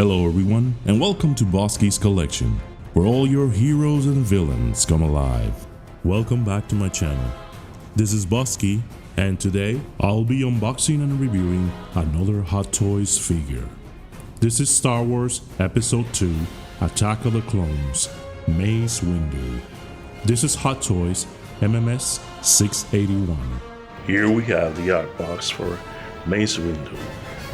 Hello everyone, and welcome to Bosky's Collection, where all your heroes and villains come alive. Welcome back to my channel. This is Bosky, and today I'll be unboxing and reviewing another Hot Toys figure. This is Star Wars Episode 2, Attack of the Clones, Mace Windu. This is Hot Toys MMS 681. Here we have the art box for Mace Windu.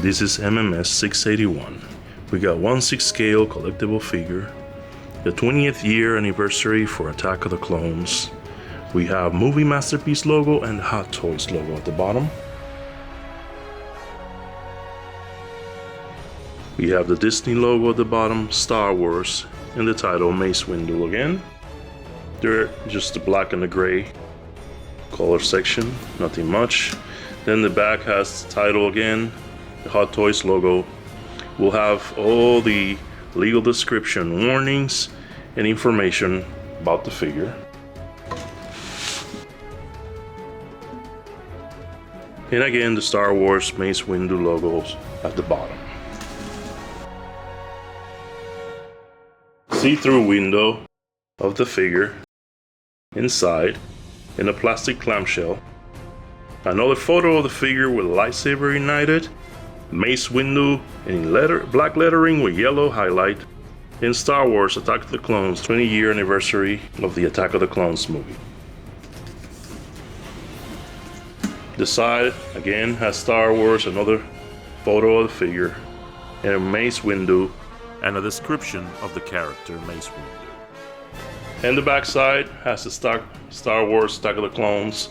This is MMS 681. We got 1/6 scale collectible figure, the 20th year anniversary for Attack of the Clones. We have Movie Masterpiece logo and Hot Toys logo at the bottom. We have the Disney logo at the bottom, Star Wars, and the title Mace Windu again. They're just the black and the gray color section, nothing much. Then the back has the title again, the Hot Toys logo. We'll have all the legal description, warnings, and information about the figure. And again, the Star Wars Mace Windu logos at the bottom. See-through window of the figure inside in a plastic clamshell. Another photo of the figure with lightsaber ignited. Mace Windu in black lettering with yellow highlight in Star Wars Attack of the Clones 20-year anniversary of the Attack of the Clones movie. The side again has Star Wars, another photo of the figure, and a Mace Windu and a description of the character Mace Windu. And the back side has the Star Wars Attack of the Clones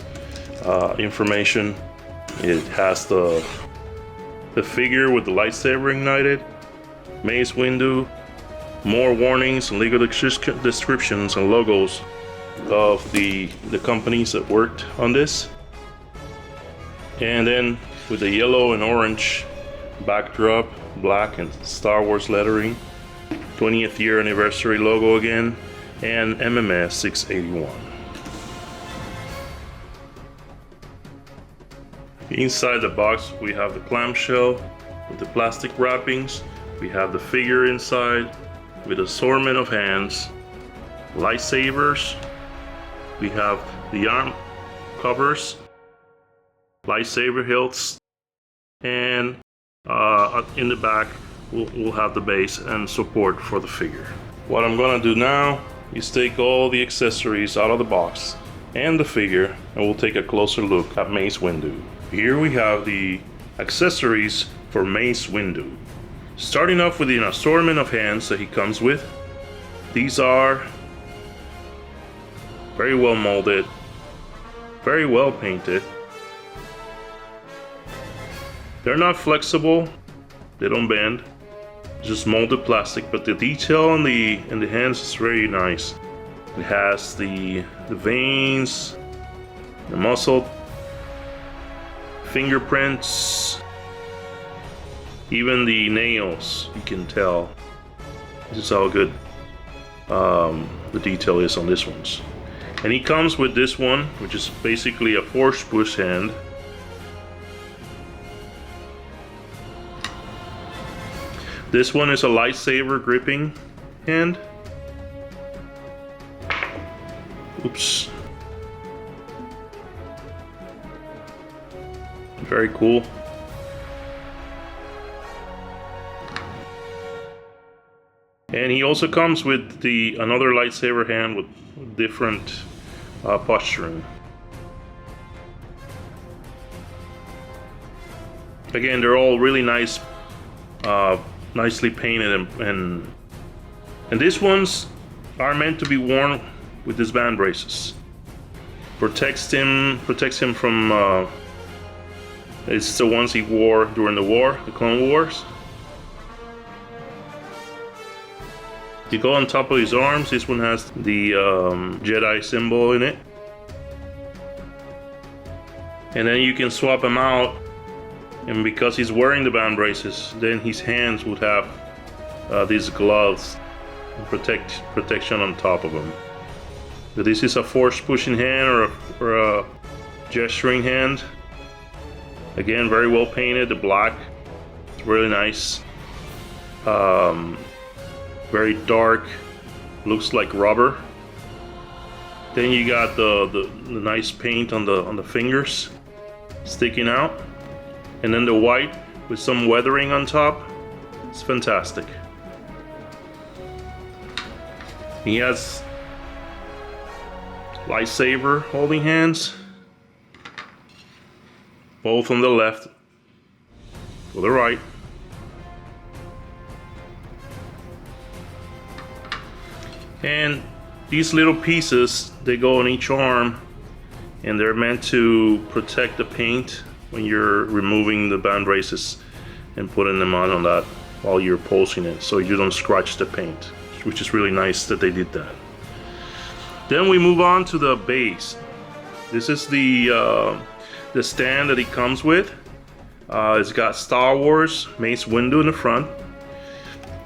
information. It has the figure with the lightsaber ignited, Mace Windu, more warnings and legal descriptions and logos of the companies that worked on this. And then with the yellow and orange backdrop, black and Star Wars lettering, 20th year anniversary logo again, and MMS 681. Inside the box we have the clamshell with the plastic wrappings. We have the figure inside with assortment of hands, lightsabers. We have the arm covers, lightsaber hilts, and in the back we'll have the base and support for the figure. What I'm gonna do now is take all the accessories out of the box and the figure, and we'll take a closer look at Mace Windu. Here we have the accessories for Mace Windu. Starting off with an assortment of hands that he comes with. These are very well molded, very well painted. They're not flexible, they don't bend, just molded plastic, but the detail on the hands is very nice. It has the veins, the muscle, fingerprints, even the nails, you can tell. This is how good the detail is on this ones. And he comes with this one, which is basically a force push hand. This one is a lightsaber gripping hand. Oops. Very cool. And he also comes with another lightsaber hand with different posturing. Again, they're all really nice, nicely painted, and these ones are meant to be worn with his band braces. Protects him from. It's the ones he wore during the Clone Wars. You go on top of his arms, this one has the Jedi symbol in it. And then you can swap him out, and because he's wearing the band braces, then his hands would have these gloves, protection on top of them. So this is a force pushing hand or a gesturing hand. Again, very well painted, the black, it's really nice. very dark, looks like rubber. Then you got the nice paint on the fingers sticking out, and then the white with some weathering on top. It's fantastic. He has lightsaber holding hands, both on the left for the right. And these little pieces, they go on each arm, and they're meant to protect the paint when you're removing the band braces and putting them on that while you're posing it, so you don't scratch the paint, which is really nice that they did that. Then we move on to the base. This is the stand that it comes with. It's got Star Wars Mace Windu in the front,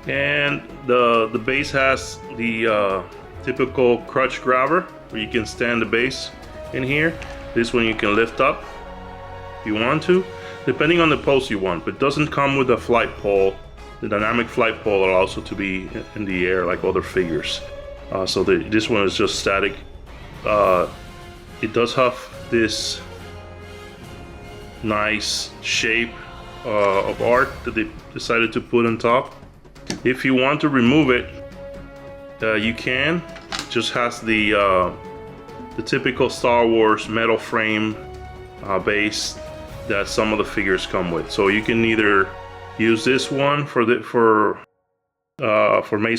and the base has the typical crutch grabber where you can stand the base in here. This one you can lift up if you want to, depending on the pose you want, but it doesn't come with a flight pole. The dynamic flight pole allows it to be in the air like other figures. So this one is just static. It does have this nice shape of art that they decided to put on top. If you want to remove it, you can. It just has the typical Star Wars metal frame base that some of the figures come with. So you can either use this one for Mace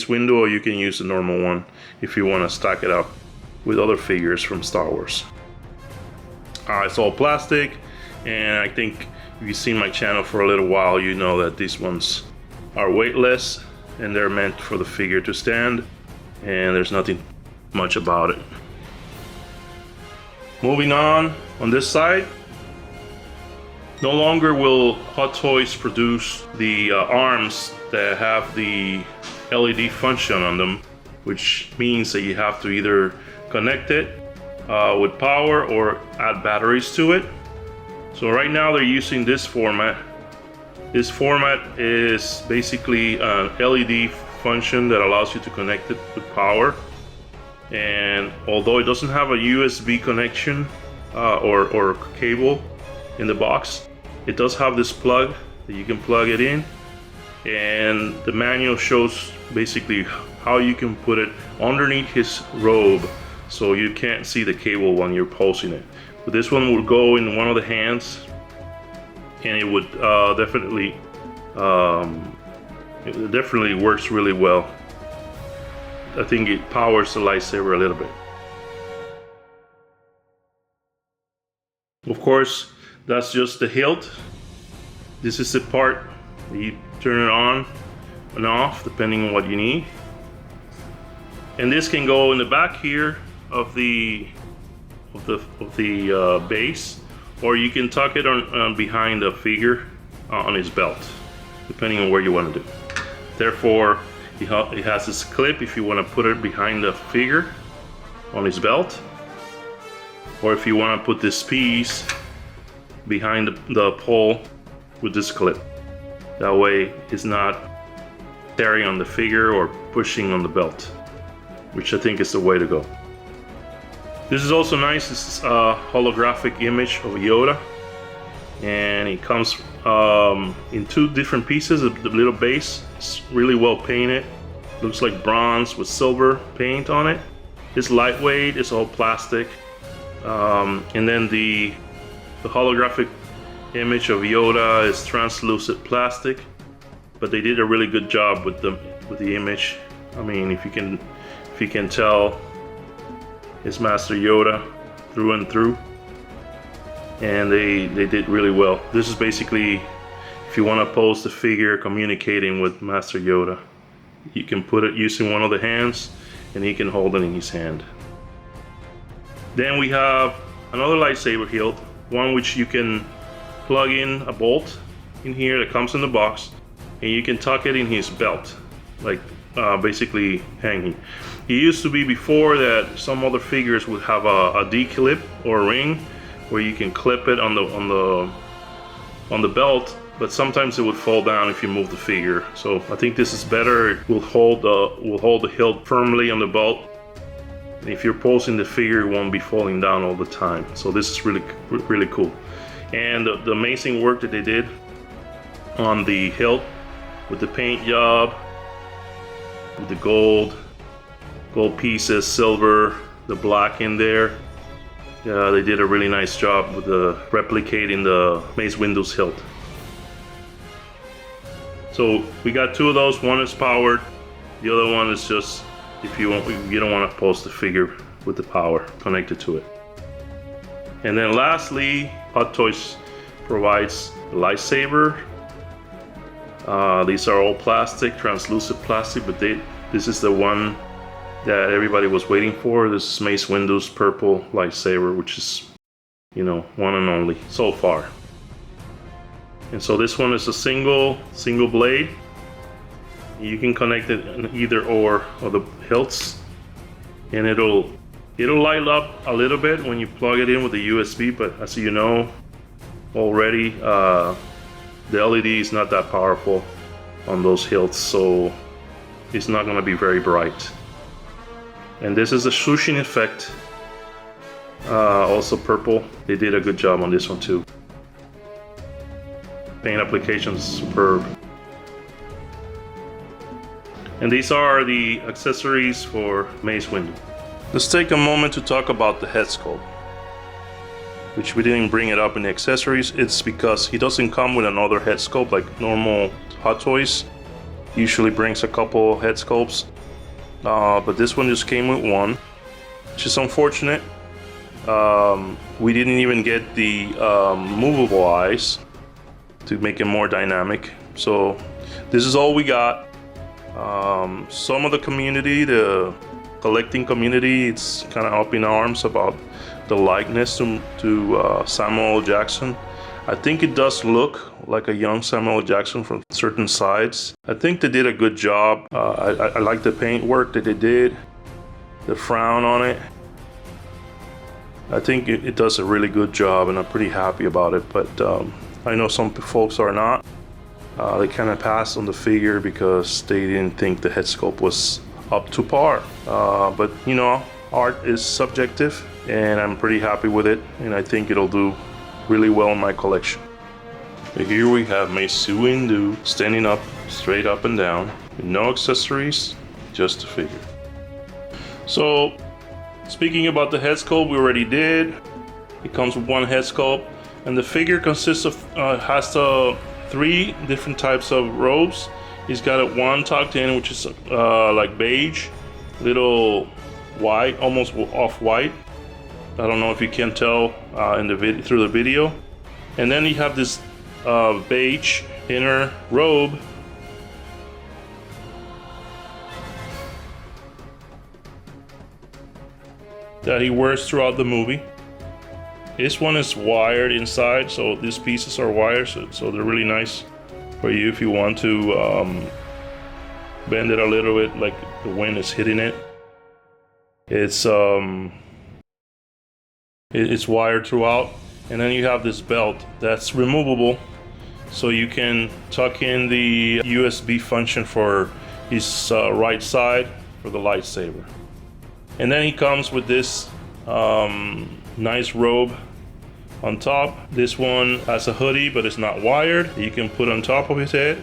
Windu, or you can use the normal one if you want to stack it up with other figures from Star Wars. It's all plastic, and I think if you've seen my channel for a little while, you know that these ones are weightless and they're meant for the figure to stand, and there's nothing much about it. Moving on this side, no longer will Hot Toys produce the arms that have the LED function on them, which means that you have to either connect it with power or add batteries to it. So right now they're using this format. This format is basically an LED function that allows you to connect it with power. And although it doesn't have a USB connection or cable in the box, it does have this plug that you can plug it in, and the manual shows basically how you can put it underneath his robe so you can't see the cable when you're posing it. But this one would go in one of the hands, and it would definitely works really well. I think it powers the lightsaber a little bit. Of course, that's just the hilt. This is the part that you turn it on and off depending on what you need. And this can go in the back here of the base, or you can tuck it on behind the figure on his belt, depending on where you want to do. Therefore, it has this clip if you want to put it behind the figure on his belt, or if you want to put this piece behind the pole with this clip. That way it's not tearing on the figure or pushing on the belt, which I think is the way to go. This is also nice. This is a holographic image of Yoda, and it comes in two different pieces. The little base is really well painted. Looks like bronze with silver paint on it. It's lightweight, it's all plastic. And then the holographic image of Yoda is translucent plastic, but they did a really good job with the image. I mean, if you can tell, it's Master Yoda through and through, and they did really well. This is basically if you want to pose the figure communicating with Master Yoda. You can put it using one of the hands, and he can hold it in his hand. Then we have another lightsaber hilt, one which you can plug in a bolt in here that comes in the box, and you can tuck it in his belt, like basically hanging. It used to be before that some other figures would have a D-clip or a ring where you can clip it on the belt, but sometimes it would fall down if you move the figure. So I think this is better. It will hold the hilt firmly on the belt. And if you're posing the figure, it won't be falling down all the time. So this is really cool. And the amazing work that they did on the hilt with the paint job, with the gold pieces, silver, the black in there. Yeah, they did a really nice job with replicating the Mace Windu's hilt. So we got two of those. One is powered. The other one is just if you don't want to pose the figure with the power connected to it. And then lastly, Hot Toys provides a lightsaber. These are all plastic, translucent plastic, but this is the one that everybody was waiting for. This is Mace Windu's purple lightsaber, which is, one and only so far. And so this one is a single blade. You can connect it in either or of the hilts, and it'll light up a little bit when you plug it in with the USB. But as you know already, the LED is not that powerful on those hilts, so it's not going to be very bright. And this is a swooshing effect, also purple. They did a good job on this one too. Paint application is superb. And these are the accessories for Mace Windu. Let's take a moment to talk about the head sculpt, which we didn't bring it up in the accessories. It's because he doesn't come with another head sculpt like normal Hot Toys. Usually brings a couple head sculpts, but this one just came with one, which is unfortunate. We didn't even get the movable eyes to make it more dynamic. So this is all we got. Some of the community, the collecting community, it's kind of up in arms about the likeness to Samuel L. Jackson. I think it does look like a young Samuel L. Jackson from certain sides. I think they did a good job. I like the paint work that they did, the frown on it. I think it does a really good job, and I'm pretty happy about it. But I know some folks are not. They kind of passed on the figure because they didn't think the head sculpt was up to par. But art is subjective, and I'm pretty happy with it, and I think it'll do really well in my collection. Here we have Mace Windu standing up, straight up and down, with no accessories, just a figure. So, speaking about the head sculpt, we already did. It comes with one head sculpt, and the figure consists of has 3 different types of robes. He's got one tucked in, which is like beige, little white, almost off-white. I don't know if you can tell through the video. And then you have this beige inner robe. That he wears throughout the movie. This one is wired inside, so these pieces are wired, so they're really nice for you if you want to bend it a little bit, like the wind is hitting it. It's wired throughout, and then you have this belt that's removable, so you can tuck in the USB function for his right side for the lightsaber. And then he comes with this nice robe on top. This one has a hoodie, but it's not wired. You can put on top of his head.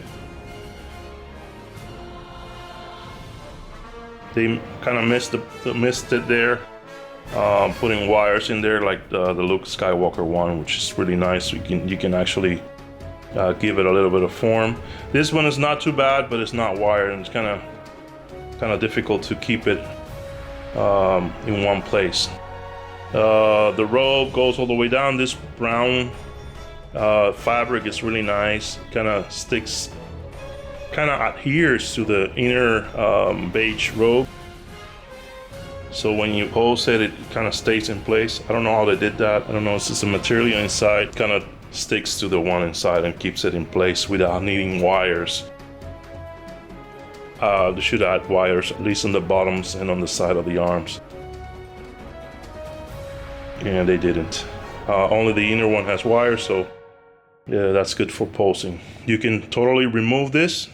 They kind of missed it there, putting wires in there like the Luke Skywalker one, which is really nice. You can actually give it a little bit of form. This one is not too bad, but it's not wired, and it's kind of difficult to keep it in one place. The robe goes all the way down. This brown fabric is really nice. Kind of adheres to the inner beige robe. So when you pose it kind of stays in place. I don't know how they did that. I don't know if it's the material inside kind of sticks to the one inside and keeps it in place without needing wires. They should add wires, at least on the bottoms and on the side of the arms. And they didn't. Only the inner one has wires, so Yeah, that's good for posing. You can totally remove this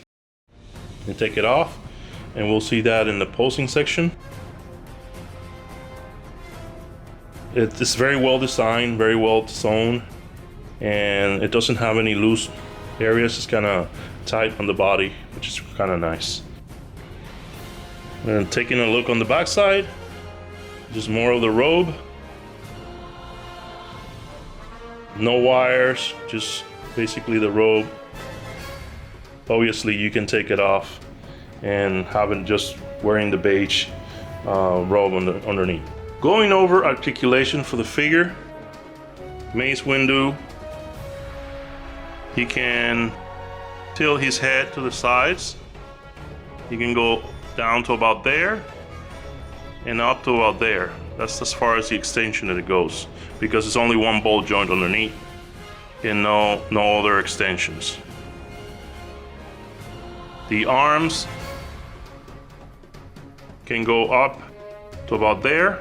and take it off, and we'll see that in the posing section. It's very well designed, very well sewn, and it doesn't have any loose areas. It's kind of tight on the body, which is kind of nice. And taking a look on the back side, just more of the robe. No wires, just basically the robe. Obviously you can take it off and have it just wearing the beige robe underneath. Going over articulation for the figure, Mace Windu, he can tilt his head to the sides. He can go down to about there and up to about there. That's as far as the extension that it goes, because it's only one ball joint underneath and no other extensions. The arms can go up to about there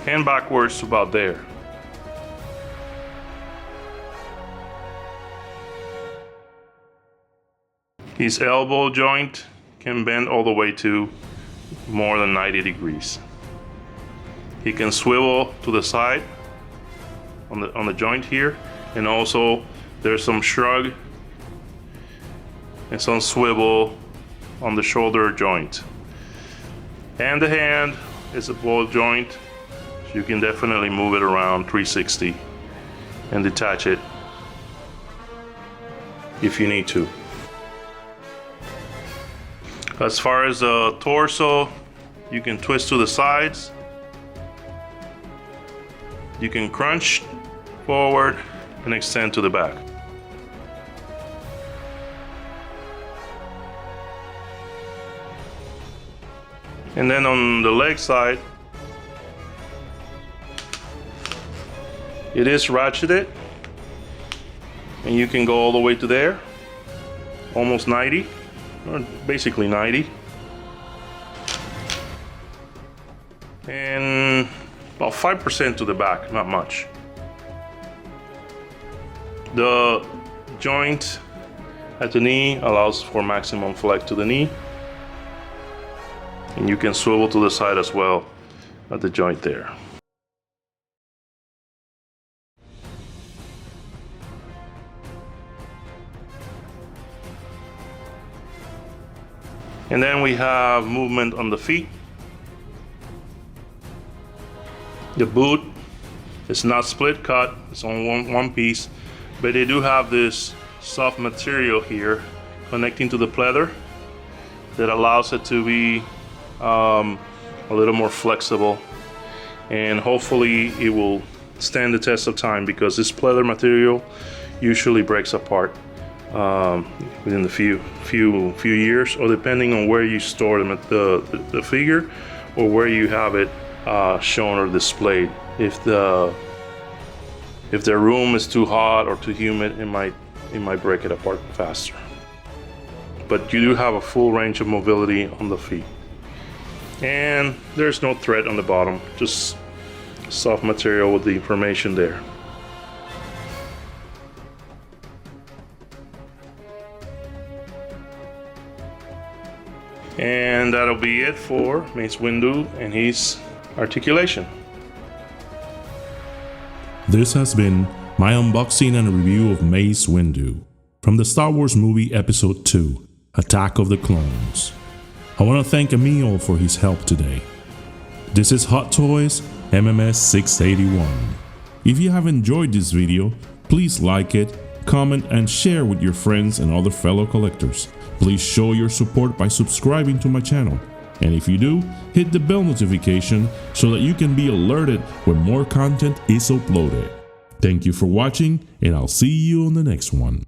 and backwards to about there. His elbow joint can bend all the way to more than 90 degrees. He can swivel to the side on the joint here, and also there's some shrug and some swivel on the shoulder joint. And the hand is a ball joint, so you can definitely move it around 360 and detach it if you need to. As far as the torso, you can twist to the sides. You can crunch forward and extend to the back. And then on the leg side, it is ratcheted, and you can go all the way to there, almost 90. Or basically 90, and about 5% to the back, not much. The joint at the knee allows for maximum flex to the knee, and you can swivel to the side as well at the joint there. And then we have movement on the feet. The boot is not split cut, it's on one piece, but they do have this soft material here connecting to the pleather that allows it to be a little more flexible, and hopefully it will stand the test of time, because this pleather material usually breaks apart within the few years, or depending on where you store them at the figure, or where you have it shown or displayed. If the room is too hot or too humid, it might break it apart faster. But you do have a full range of mobility on the feet, and there's no thread on the bottom, just soft material with the information there. And that'll be it for Mace Windu and his articulation. This has been my unboxing and review of Mace Windu from the Star Wars movie Episode 2, Attack of the Clones. I want to thank Emil for his help today. This is Hot Toys MMS 681. If you have enjoyed this video, please like it, comment and share with your friends and other fellow collectors. Please show your support by subscribing to my channel. And if you do, hit the bell notification so that you can be alerted when more content is uploaded. Thank you for watching, and I'll see you on the next one.